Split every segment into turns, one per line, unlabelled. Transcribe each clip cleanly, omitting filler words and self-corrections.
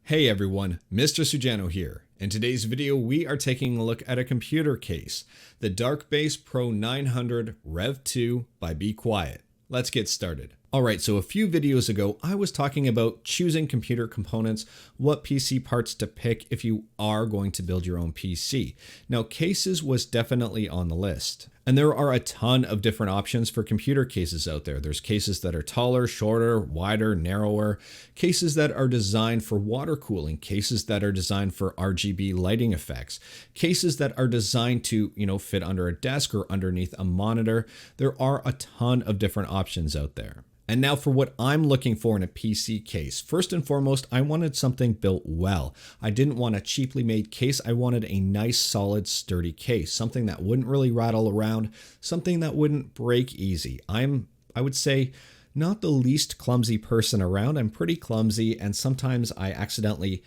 Hey everyone, Mr. Sujano here. In today's video, we are taking a look at a computer case, the Darkbase Pro 900 Rev 2 by Be Quiet. Let's get started. Alright, so a few videos ago, I was talking about choosing computer components, what PC parts to pick if you are going to build your own PC. Now, cases was definitely on the list. And there are a ton of different options for computer cases out there. There's cases that are taller, shorter, wider, narrower, cases that are designed for water cooling, cases that are designed for RGB lighting effects, cases that are designed to, fit under a desk or underneath a monitor. There are a ton of different options out there. And now for what I'm looking for in a PC case. First and foremost, I wanted something built well. I didn't want a cheaply made case. I wanted a nice, solid, sturdy case, something that wouldn't really rattle around, something that wouldn't break easy. I would say, not the least clumsy person around. I'm pretty clumsy, and sometimes I accidentally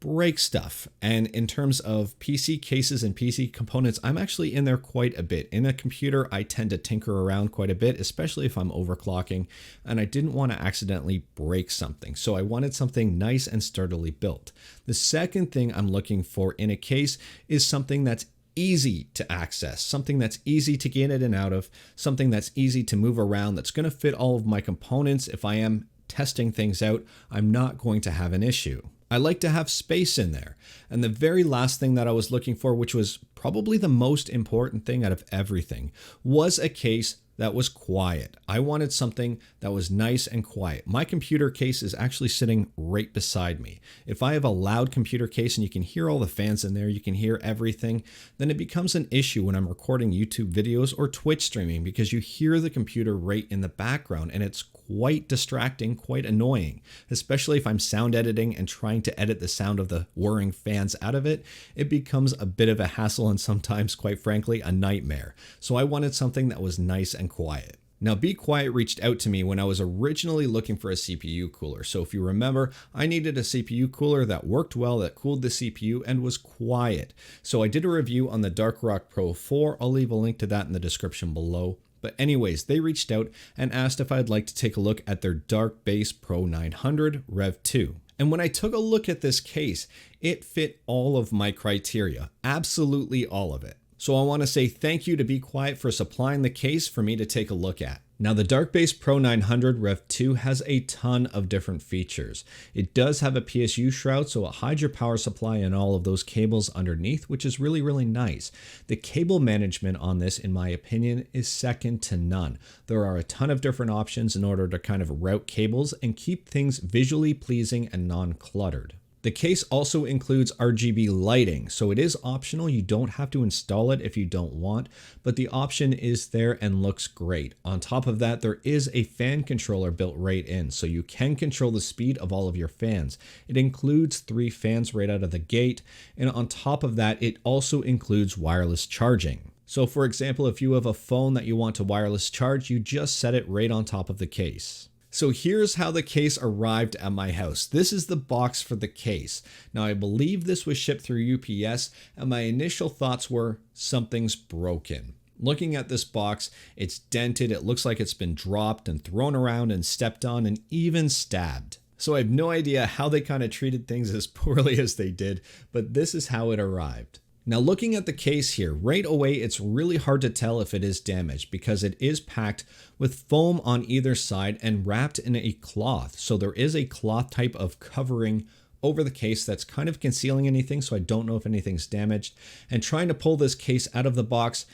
break stuff. And in terms of PC cases and PC components, I'm actually in there quite a bit. In a computer, I tend to tinker around quite a bit, especially if I'm overclocking, and I didn't want to accidentally break something. So I wanted something nice and sturdily built. The second thing I'm looking for in a case is something that's easy to access, something that's easy to get in and out of, something that's easy to move around, that's going to fit all of my components. If I am testing things out, I'm not going to have an issue. I like to have space in there. And the very last thing that I was looking for, which was probably the most important thing out of everything, was a case that was quiet. I wanted something that was nice and quiet. My computer case is actually sitting right beside me. If I have a loud computer case and you can hear all the fans in there, you can hear everything, then it becomes an issue when I'm recording YouTube videos or Twitch streaming because you hear the computer right in the background and it's quite distracting, quite annoying, especially if I'm sound editing and trying to edit the sound of the whirring fans out of it. It becomes a bit of a hassle and sometimes, quite frankly, a nightmare. So I wanted something that was nice and quiet. Now, Be Quiet reached out to me when I was originally looking for a CPU cooler. So if you remember, I needed a CPU cooler that worked well, that cooled the CPU and was quiet. So I did a review on the Darkrock Pro 4. I'll leave a link to that in the description below. But anyways, they reached out and asked if I'd like to take a look at their Darkbase Pro 900 Rev 2. And when I took a look at this case, it fit all of my criteria, absolutely all of it. So I want to say thank you to Be Quiet for supplying the case for me to take a look at. Now, the Darkbase Pro 900 Rev 2 has a ton of different features. It does have a PSU shroud, so it hides your power supply and all of those cables underneath, which is really, really nice. The cable management on this, in my opinion, is second to none. There are a ton of different options in order to kind of route cables and keep things visually pleasing and non-cluttered. The case also includes RGB lighting, so it is optional. You don't have to install it if you don't want, but the option is there and looks great. On top of that, there is a fan controller built right in, so you can control the speed of all of your fans. It includes 3 fans right out of the gate, and on top of that, it also includes wireless charging. So for example, if you have a phone that you want to wireless charge, you just set it right on top of the case. So here's how the case arrived at my house. This is the box for the case. Now, I believe this was shipped through UPS, and my initial thoughts were something's broken. Looking at this box, it's dented. It looks like it's been dropped and thrown around and stepped on and even stabbed. So I have no idea how they kind of treated things as poorly as they did, but this is how it arrived. Now, looking at the case here, right away, it's really hard to tell if it is damaged because it is packed with foam on either side and wrapped in a cloth. So there is a cloth type of covering over the case that's kind of concealing anything, so I don't know if anything's damaged. And trying to pull this case out of the box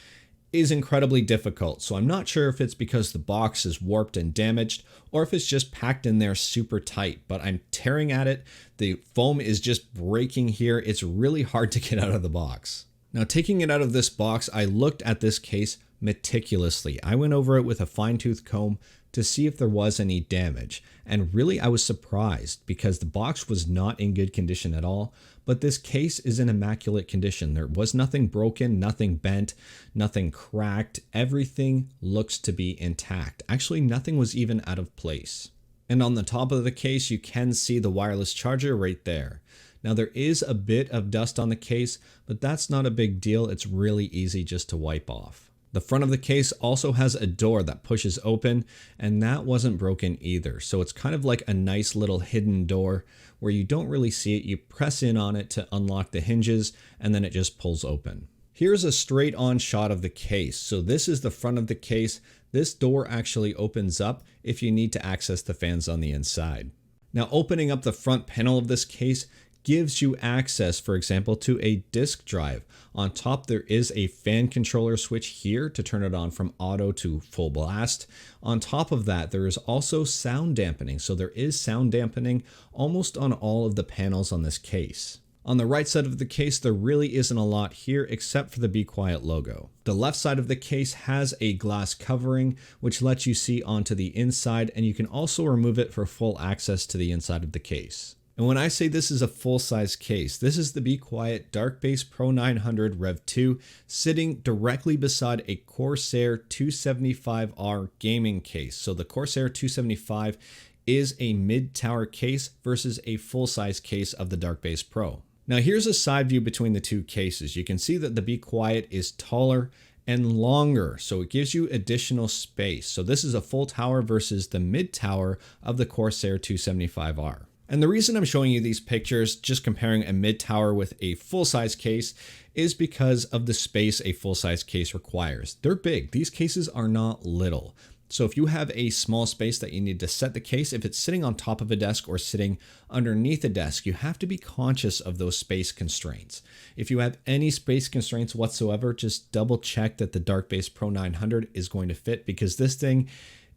is incredibly difficult. So I'm not sure if it's because the box is warped and damaged or if it's just packed in there super tight, but I'm tearing at it. The foam is just breaking here. It's really hard to get out of the box. Now, taking it out of this box, I looked at this case meticulously. I went over it with a fine-tooth comb to see if there was any damage. And really, I was surprised because the box was not in good condition at all, but this case is in immaculate condition. There was nothing broken, nothing bent, nothing cracked. Everything looks to be intact. Actually, nothing was even out of place. And on the top of the case, you can see the wireless charger right there. Now, there is a bit of dust on the case, but that's not a big deal. It's really easy just to wipe off. The front of the case also has a door that pushes open, and that wasn't broken either. So it's kind of like a nice little hidden door where you don't really see it. You press in on it to unlock the hinges, and then it just pulls open. Here's a straight on shot of the case. So this is the front of the case. This door actually opens up if you need to access the fans on the inside. Now, opening up the front panel of this case gives you access, for example, to a disk drive. On top, there is a fan controller switch here to turn it on from auto to full blast. On top of that, there is also sound dampening. So there is sound dampening almost on all of the panels on this case. On the right side of the case, there really isn't a lot here except for the Be Quiet logo. The left side of the case has a glass covering, which lets you see onto the inside, and you can also remove it for full access to the inside of the case. And when I say this is a full-size case, this is the Be Quiet Dark Base Pro 900 Rev 2 sitting directly beside a Corsair 275R gaming case. So the Corsair 275 is a mid-tower case versus a full-size case of the Dark Base Pro. Now here's a side view between the two cases. You can see that the Be Quiet is taller and longer, so it gives you additional space. So this is a full tower versus the mid tower of the Corsair 275R. And the reason I'm showing you these pictures, just comparing a mid tower with a full-size case, is because of the space a full-size case requires. They're big. These cases are not little. So if you have a small space that you need to set the case, if it's sitting on top of a desk or sitting underneath a desk, you have to be conscious of those space constraints. If you have any space constraints whatsoever, just double check that the Dark Base Pro 900 is going to fit, because this thing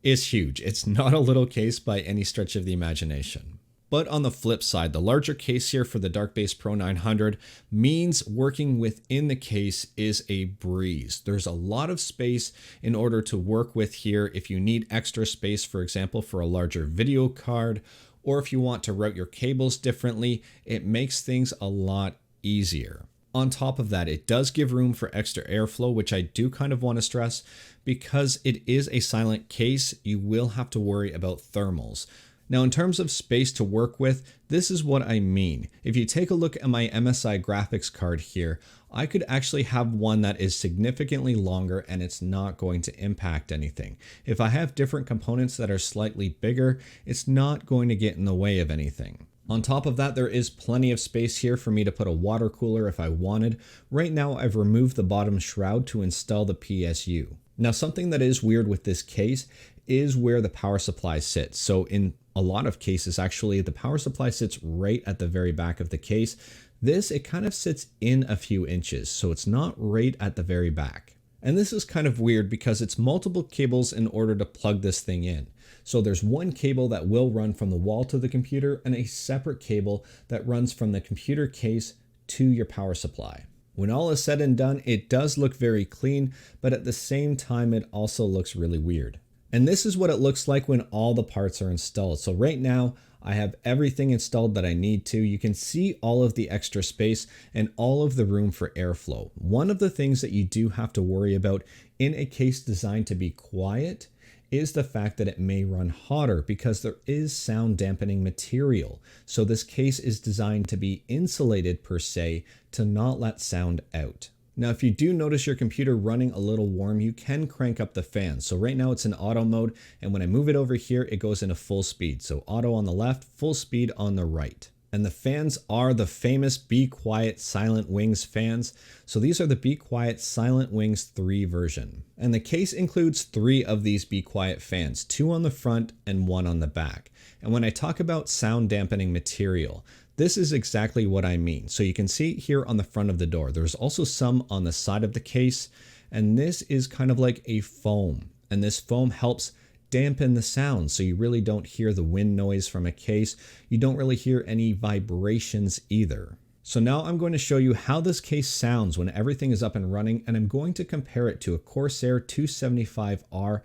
is huge. It's not a little case by any stretch of the imagination. But on the flip side, the larger case here for the Dark Base Pro 900 means working within the case is a breeze. There's a lot of space in order to work with here. If you need extra space, for example, for a larger video card, or if you want to route your cables differently, it makes things a lot easier. On top of that, it does give room for extra airflow, which I do kind of want to stress. Because it is a silent case, you will have to worry about thermals. Now, in terms of space to work with, this is what I mean. If you take a look at my MSI graphics card here, I could actually have one that is significantly longer and it's not going to impact anything. If I have different components that are slightly bigger, it's not going to get in the way of anything. On top of that, there is plenty of space here for me to put a water cooler if I wanted. Right now, I've removed the bottom shroud to install the PSU. Now, something that is weird with this case is where the power supply sits. So in a lot of cases, actually, the power supply sits right at the very back of the case. This, it kind of sits in a few inches, so it's not right at the very back. And this is kind of weird because it's multiple cables in order to plug this thing in. So there's one cable that will run from the wall to the computer and a separate cable that runs from the computer case to your power supply. When all is said and done, it does look very clean, but at the same time, it also looks really weird. And this is what it looks like when all the parts are installed. So right now, I have everything installed that I need to. You can see all of the extra space and all of the room for airflow. One of the things that you do have to worry about in a case designed to be quiet is the fact that it may run hotter because there is sound dampening material. So this case is designed to be insulated per se to not let sound out. Now, if you do notice your computer running a little warm, you can crank up the fan. So right now it's in auto mode, and when I move it over here, it goes into full speed. So auto on the left, full speed on the right. And the fans are the famous Be Quiet Silent Wings fans. So these are the Be Quiet Silent Wings 3 version. And the case includes 3 of these Be Quiet fans, 2 on the front and 1 on the back. And when I talk about sound dampening material, this is exactly what I mean. So you can see here on the front of the door, there's also some on the side of the case, and this is kind of like a foam. And this foam helps dampen the sound, so you really don't hear the wind noise from a case. You don't really hear any vibrations either. So now I'm going to show you how this case sounds when everything is up and running, and I'm going to compare it to a Corsair 275R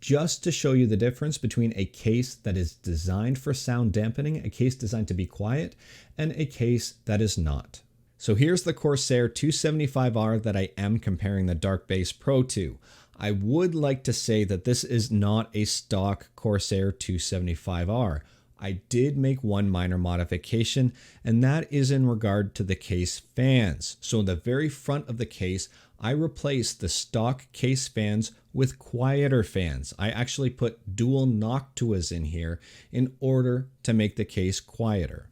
just to show you the difference between a case that is designed for sound dampening, a case designed to be quiet, and a case that is not. So here's the Corsair 275R that I am comparing the Dark Base Pro to. I would like to say that this is not a stock Corsair 275R. I did make one minor modification, and that is in regard to the case fans. So in the very front of the case, I replaced the stock case fans with quieter fans. I actually put dual Noctuas in here in order to make the case quieter.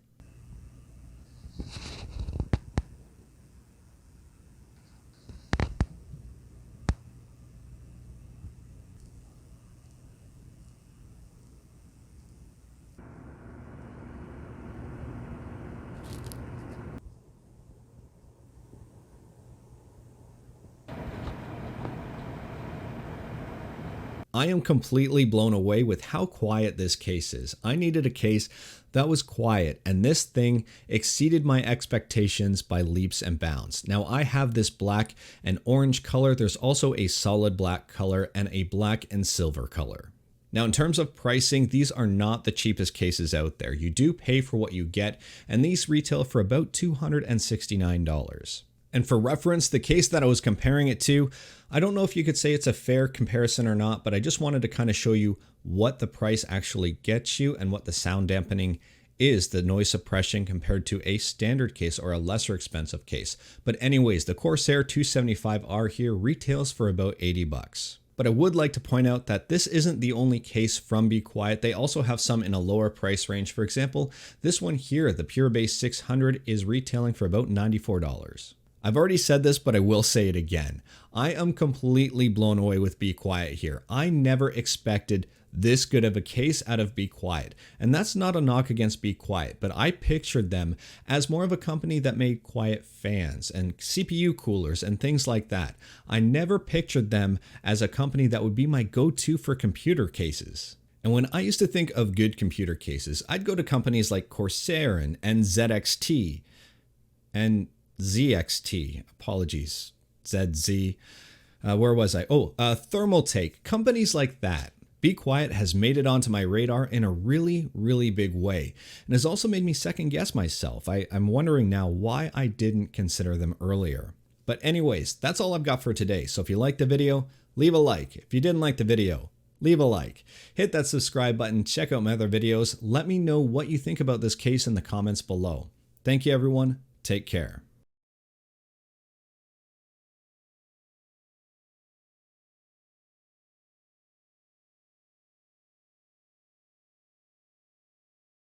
I am completely blown away with how quiet this case is. I needed a case that was quiet, and this thing exceeded my expectations by leaps and bounds. Now I have this black and orange color. There's also a solid black color and a black and silver color. Now, in terms of pricing, these are not the cheapest cases out there. You do pay for what you get, and these retail for about $269. And for reference, the case that I was comparing it to, I don't know if you could say it's a fair comparison or not, but I just wanted to kind of show you what the price actually gets you and what the sound dampening is, the noise suppression compared to a standard case or a lesser expensive case. But anyways, the Corsair 275R here retails for about $80. But I would like to point out that this isn't the only case from Be Quiet. They also have some in a lower price range. For example, this one here, the Pure Bass 600, is retailing for about $94. I've already said this, but I will say it again. I am completely blown away with Be Quiet here. I never expected this good of a case out of Be Quiet. And that's not a knock against Be Quiet, but I pictured them as more of a company that made quiet fans and CPU coolers and things like that. I never pictured them as a company that would be my go-to for computer cases. And when I used to think of good computer cases, I'd go to companies like Corsair and ZXT and ZXT, apologies, ZZ, where was I? Thermaltake, companies like that. Be Quiet has made it onto my radar in a really, really big way, and has also made me second guess myself. I'm wondering now why I didn't consider them earlier. But anyways, that's all I've got for today. So if you liked the video, leave a like. If you didn't like the video, leave a like. Hit that subscribe button, check out my other videos. Let me know what you think about this case in the comments below. Thank you everyone, take care.